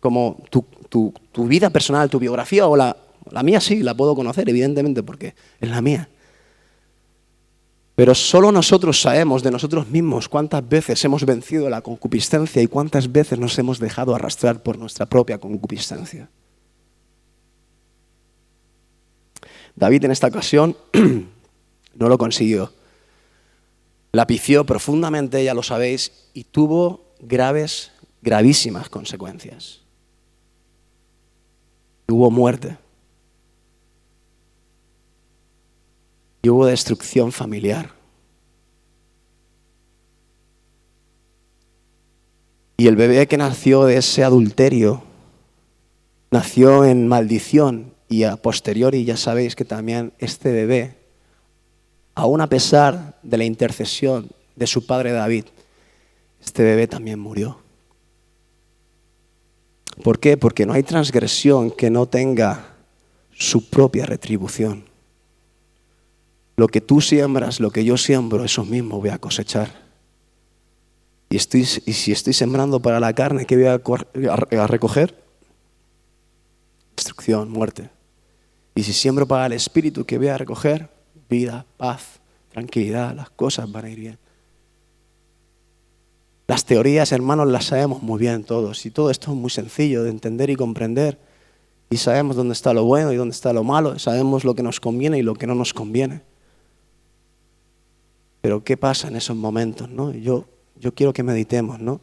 tu vida personal, tu biografía, o la mía sí, la puedo conocer, evidentemente, porque es la mía. Pero solo nosotros sabemos de nosotros mismos cuántas veces hemos vencido la concupiscencia y cuántas veces nos hemos dejado arrastrar por nuestra propia concupiscencia. David en esta ocasión no lo consiguió. La pifió profundamente, ya lo sabéis, y tuvo gravísimas consecuencias. Hubo muerte. Y hubo destrucción familiar. Y el bebé que nació de ese adulterio nació en maldición, y a posteriori ya sabéis que también este bebé, aún a pesar de la intercesión de su padre David, este bebé también murió. ¿Por qué? Porque no hay transgresión que no tenga su propia retribución. Lo que tú siembras, lo que yo siembro, eso mismo voy a cosechar. Y si estoy sembrando para la carne, ¿qué voy a recoger? Destrucción, muerte. Y si siembro para el espíritu, ¿qué voy a recoger? Vida, paz, tranquilidad, las cosas van a ir bien. Las teorías, hermanos, las sabemos muy bien todos. Y todo esto es muy sencillo de entender y comprender. Y sabemos dónde está lo bueno y dónde está lo malo. Sabemos lo que nos conviene y lo que no nos conviene. Pero ¿qué pasa en esos momentos, no? Yo quiero que meditemos, ¿no?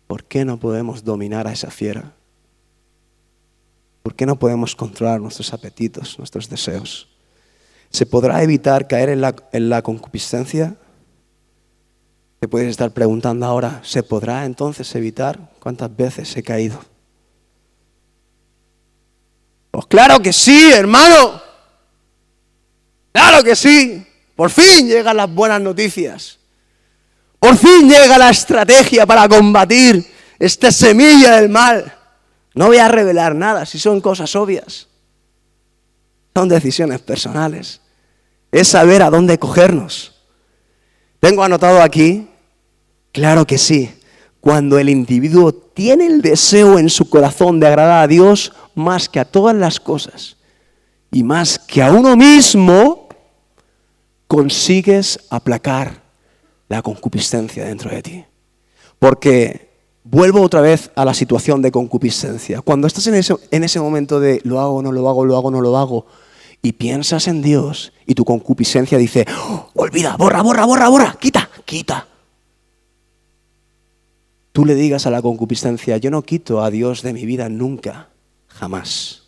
¿Por qué no podemos dominar a esa fiera? ¿Por qué no podemos controlar nuestros apetitos, nuestros deseos? ¿Se podrá evitar caer en la concupiscencia? Te puedes estar preguntando ahora, ¿se podrá entonces evitar? ¿Cuántas veces he caído? Pues claro que sí, hermano. Claro que sí. Por fin llegan las buenas noticias. Por fin llega la estrategia para combatir esta semilla del mal. No voy a revelar nada si son cosas obvias. Son decisiones personales. Es saber a dónde cogernos. Tengo anotado aquí, claro que sí, cuando el individuo tiene el deseo en su corazón de agradar a Dios más que a todas las cosas y más que a uno mismo, consigues aplacar la concupiscencia dentro de ti. Porque vuelvo otra vez a la situación de concupiscencia. Cuando estás en ese momento de lo hago, no lo hago, lo hago, no lo hago, y piensas en Dios y tu concupiscencia dice, oh, olvida, borra, quita. Tú le digas a la concupiscencia, yo no quito a Dios de mi vida nunca, jamás.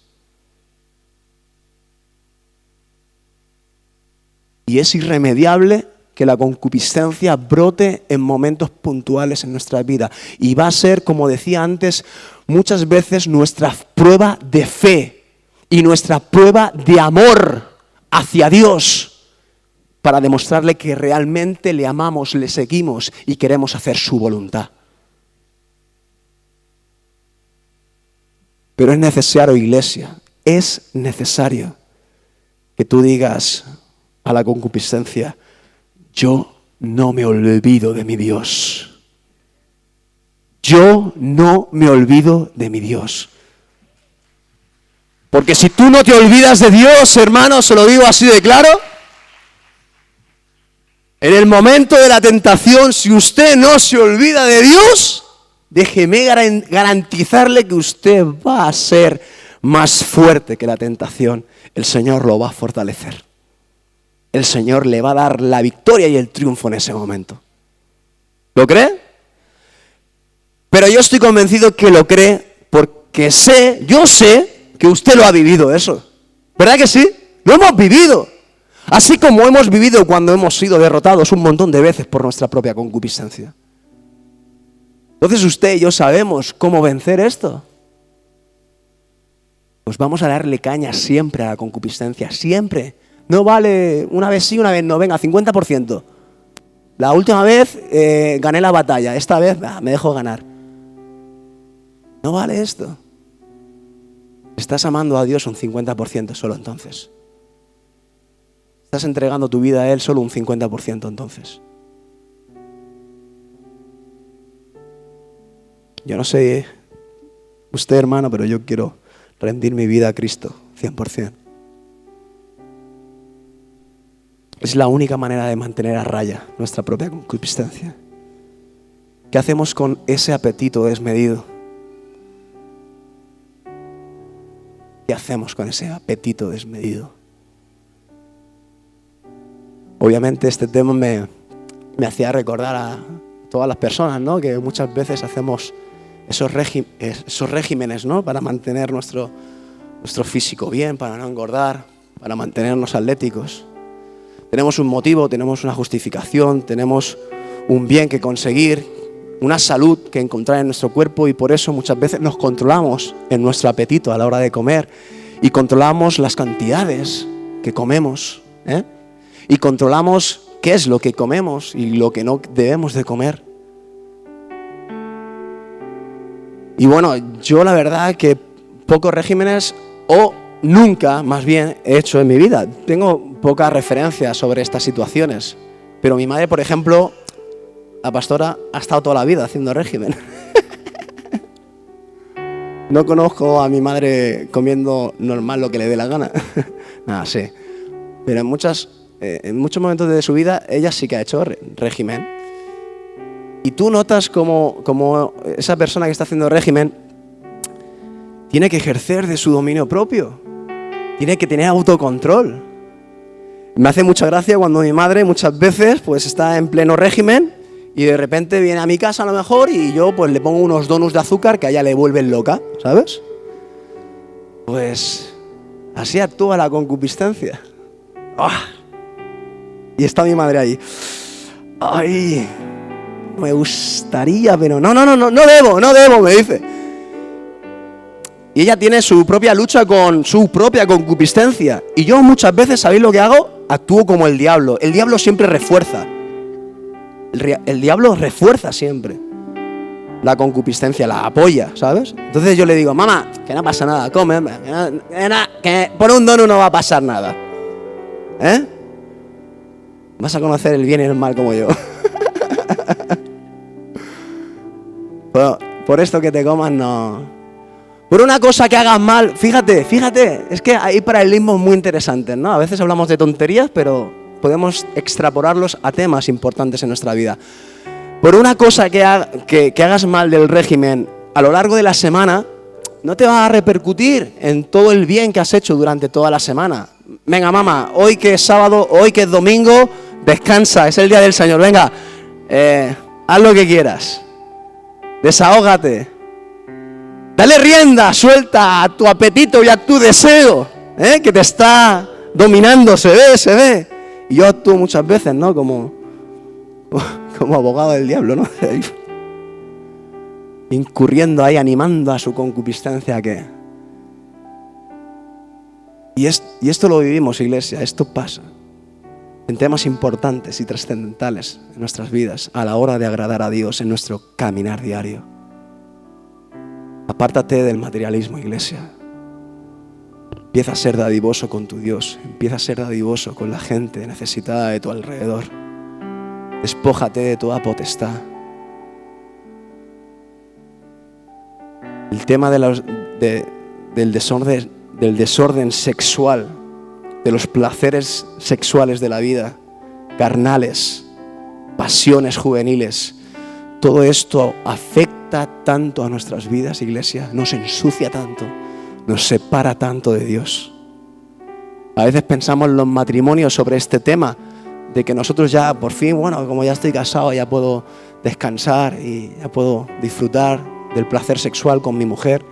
Y es irremediable que la concupiscencia brote en momentos puntuales en nuestra vida. Y va a ser, como decía antes, muchas veces nuestra prueba de fe y nuestra prueba de amor hacia Dios para demostrarle que realmente le amamos, le seguimos y queremos hacer su voluntad. Pero es necesario, iglesia, es necesario que tú digas a la concupiscencia, yo no me olvido de mi Dios. Yo no me olvido de mi Dios. Porque si tú no te olvidas de Dios, hermano, se lo digo así de claro, en el momento de la tentación, si usted no se olvida de Dios, déjeme garantizarle que usted va a ser más fuerte que la tentación. El Señor lo va a fortalecer. El Señor le va a dar la victoria y el triunfo en ese momento. ¿Lo cree? Pero yo estoy convencido que lo cree porque yo sé que usted lo ha vivido eso. ¿Verdad que sí? Lo hemos vivido. Así como hemos vivido cuando hemos sido derrotados un montón de veces por nuestra propia concupiscencia. Entonces usted y yo sabemos cómo vencer esto. Pues vamos a darle caña siempre a la concupiscencia, siempre. No vale una vez sí, una vez no. Venga, 50%. La última vez gané la batalla, esta vez me dejo ganar. No vale esto. Estás amando a Dios un 50% solo entonces. Estás entregando tu vida a Él solo un 50% entonces. Yo no sé usted, hermano, pero yo quiero rendir mi vida a Cristo 100%. Es la única manera de mantener a raya nuestra propia concupiscencia. ¿Qué hacemos con ese apetito desmedido? ¿Qué hacemos con ese apetito desmedido? Obviamente este tema me hacía recordar a todas las personas, ¿no? Que muchas veces hacemos esos regímenes, ¿no? Para mantener nuestro físico bien, para no engordar, para mantenernos atléticos. Tenemos un motivo, tenemos una justificación, tenemos un bien que conseguir, una salud que encontrar en nuestro cuerpo y por eso muchas veces nos controlamos en nuestro apetito a la hora de comer y controlamos las cantidades que comemos, y controlamos qué es lo que comemos y lo que no debemos de comer. Y bueno, yo la verdad que pocos regímenes o nunca, más bien, he hecho en mi vida. Tengo pocas referencias sobre estas situaciones. Pero mi madre, por ejemplo, la pastora, ha estado toda la vida haciendo régimen. No conozco a mi madre comiendo normal lo que le dé la gana. Nada, sí. Pero en muchos momentos de su vida, ella sí que ha hecho régimen. Y tú notas como esa persona que está haciendo régimen tiene que ejercer de su dominio propio. Tiene que tener autocontrol. Me hace mucha gracia cuando mi madre muchas veces pues está en pleno régimen y de repente viene a mi casa a lo mejor y yo pues le pongo unos donuts de azúcar que a ella le vuelven loca, ¿sabes? Pues así actúa la concupiscencia. ¡Ah! Y está mi madre ahí. ¡Ay! Me gustaría, pero no debo, me dice. Y ella tiene su propia lucha con su propia concupiscencia. Y yo muchas veces, ¿sabéis lo que hago? Actúo como el diablo. El diablo siempre refuerza. El diablo refuerza siempre la concupiscencia, la apoya, ¿sabes? Entonces yo le digo, mamá, que no pasa nada, come, que por un donut no va a pasar nada. ¿Eh? Vas a conocer el bien y el mal como yo. Por esto que te comas, no. Por una cosa que hagas mal, fíjate, es que hay paralelismos muy interesantes, ¿no? A veces hablamos de tonterías, pero podemos extrapolarlos a temas importantes en nuestra vida. Por una cosa que hagas mal del régimen a lo largo de la semana, no te va a repercutir en todo el bien que has hecho durante toda la semana. Venga, mamá, hoy que es sábado, hoy que es domingo, descansa, es el día del Señor. Venga, haz lo que quieras. Desahógate. Dale rienda, suelta a tu apetito y a tu deseo, que te está dominando, se ve. Y yo actúo muchas veces, ¿no? Como abogado del diablo, ¿no? Incurriendo ahí, animando a su concupiscencia que... Y esto lo vivimos, iglesia, esto pasa en temas importantes y trascendentales en nuestras vidas a la hora de agradar a Dios en nuestro caminar diario. Apártate del materialismo, iglesia. Empieza a ser dadivoso con tu Dios, empieza a ser dadivoso con la gente necesitada de tu alrededor. Despójate de toda potestad. El tema del desorden sexual, de los placeres sexuales de la vida, carnales, pasiones juveniles, todo esto afecta tanto a nuestras vidas, iglesia, nos ensucia tanto, nos separa tanto de Dios. A veces pensamos en los matrimonios sobre este tema, de que nosotros ya por fin, bueno, como ya estoy casado, ya puedo descansar y ya puedo disfrutar del placer sexual con mi mujer.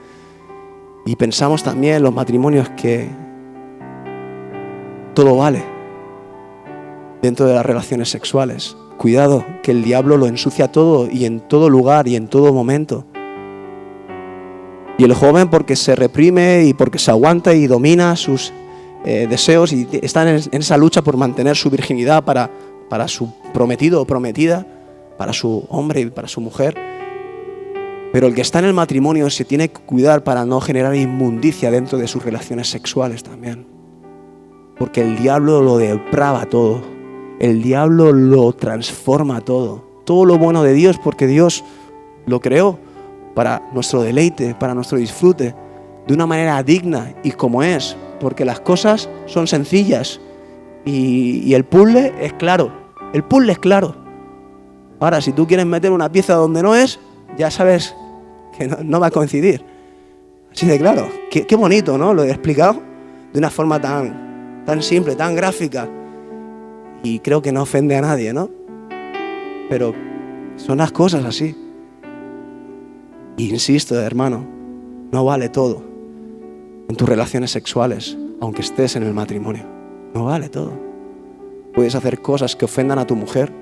Y pensamos también en los matrimonios que todo vale dentro de las relaciones sexuales. Cuidado, que el diablo lo ensucia todo y en todo lugar y en todo momento. Y el joven, porque se reprime y porque se aguanta y domina sus deseos y está en esa lucha por mantener su virginidad para su prometido o prometida, para su hombre y para su mujer. Pero el que está en el matrimonio se tiene que cuidar para no generar inmundicia dentro de sus relaciones sexuales también. Porque el diablo lo deprava todo. El diablo lo transforma todo. Todo lo bueno de Dios, porque Dios lo creó para nuestro deleite, para nuestro disfrute, de una manera digna y como es. Porque las cosas son sencillas y el puzzle es claro. El puzzle es claro. Ahora, si tú quieres meter una pieza donde no es, ya sabes que no va a coincidir. Así de claro. Qué bonito, ¿no? Lo he explicado de una forma tan simple, tan gráfica. Y creo que no ofende a nadie, ¿no? Pero son las cosas así. Insisto, hermano, no vale todo en tus relaciones sexuales, aunque estés en el matrimonio. No vale todo. Puedes hacer cosas que ofendan a tu mujer.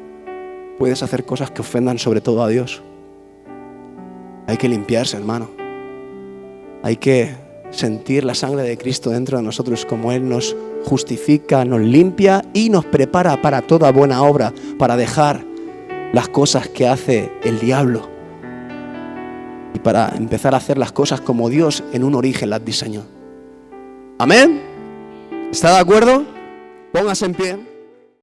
Puedes hacer cosas que ofendan sobre todo a Dios. Hay que limpiarse, hermano. Hay que sentir la sangre de Cristo dentro de nosotros, como Él nos justifica, nos limpia y nos prepara para toda buena obra, para dejar las cosas que hace el diablo y para empezar a hacer las cosas como Dios en un origen las diseñó. ¿Amén? ¿Está de acuerdo? Póngase en pie.